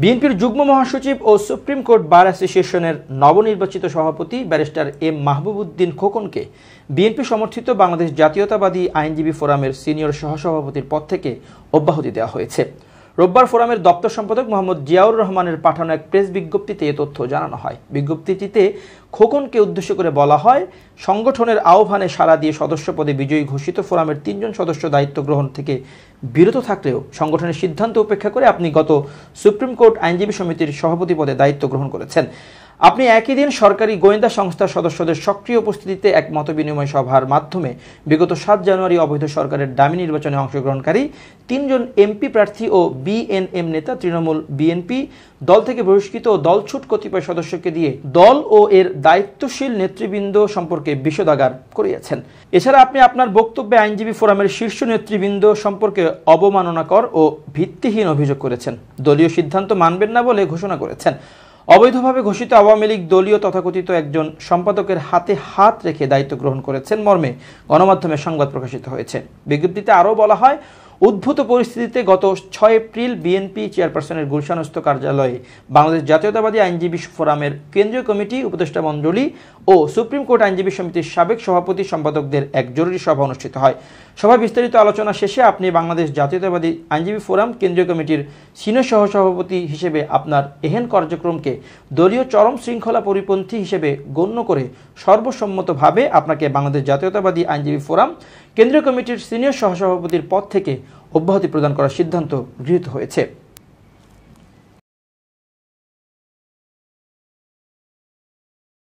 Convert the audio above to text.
বিএনপির যুগ্ম মহাসচিব ও সুপ্রিম কোর্ট বার অ্যাসোসিয়েশনের নবনির্বাচিত সভাপতি barrister M Mahbub Uddin খোকনকে BNP সমর্থিত বাংলাদেশ জাতীয়তাবাদী আইনজীবী ফোরামের সিনিয়র সহসভাপতির পদ থেকে অব্যাহতি দেওয়া হয়েছে। রোববার ফোরামের দপ্তর সম্পাদক মোহাম্মদ জিয়াউর রহমানের পাঠানো এক প্রেস বিজ্ঞপ্তিতে এ তথ্য জানানো হয়। বিজ্ঞপ্তিটিতে খোকনকে উদ্দেশ্য করে বলা হয়, সংগঠনের আহ্বানে সাড়া দিয়ে সদস্য পদে বিজয়ী ঘোষিত ফোরামের 3 জন সদস্য দায়িত্ব গ্রহণ থেকে বিরত থাকলেও সংগঠনের সিদ্ধান্ত উপেক্ষা করে আপনি গত সুপ্রিম কোর্ট আইনজীবী সমিতির সভাপতি পদে দায়িত্ব গ্রহণ করেছেন। আপনি একই দিন সরকারি গোয়েন্দা সংস্থার সদস্যদের সক্রিয় উপস্থিতিতে এক মতবিনিময় সভার মাধ্যমে বিগত 7 জানুয়ারি অবৈধ সরকারের ডামি নির্বাচনে অংশগ্রহণকারী 3 জন এমপি প্রার্থী ও বিএনএম নেতা, তৃণমূল, বিএনপি দল থেকে বহিষ্কৃত ও দলছুট কতিপয় সদস্যকে দিয়ে দল ও এর দায়িত্বশীল নেতৃবৃন্দ সম্পর্কে বিশদাগার করিয়েছেন। এছাড়া আপনি আপনার বক্তব্যে আইনজীবী ফোরামের শীর্ষ নেতৃবৃন্দ সম্পর্কে অবমাননাকর ও ভিত্তিহীন অভিযোগ করেছেন। দলীয় সিদ্ধান্ত মানবেন না বলে ঘোষণা করেছেন। অবৈধভাবে ঘোষিত আওয়ামী লীগ দলীয় তথাকথিত একজন সম্পাদকের হাতে হাত রেখে দায়িত্ব গ্রহণ করেছেন মর্মে গণমাধ্যমে সংবাদ প্রকাশিত হয়েছে। বিজ্ঞপ্তিতে আরও বলা হয়, উদ্ভূত পরিস্থিতিতে গত 6 এপ্রিল বিএনপি চেয়ারপারসনের গুলশানস্থ কার্যালয়ে বাংলাদেশ জাতীয়তাবাদী আইনজীবী ফোরামের কেন্দ্রীয় কমিটি, উপদেষ্টা মণ্ডলী ও সুপ্রিম কোর্ট আইনজীবী সমিতির সাবেক সভাপতি সম্পাদকদের এক জরুরি সভা অনুষ্ঠিত হয়। সভায় বিস্তারিত আলোচনা শেষে আপনি বাংলাদেশ জাতীয়তাবাদী আইনজীবী ফোরাম কেন্দ্রীয় কমিটির সিনিয়র সহসভাপতি হিসেবে আপনার এহেন কার্যক্রমকে দলীয় চরম শৃঙ্খলা পরিপন্থী হিসেবে গণ্য করে সর্বসম্মতভাবে আপনাকে বাংলাদেশ জাতীয়তাবাদী আইনজীবী ফোরাম কেন্দ্রীয় কমিটির সিনিয়র সহসভাপতির পদ থেকে অব্যাহতি প্রদান করার সিদ্ধান্ত গৃহীত হয়েছে।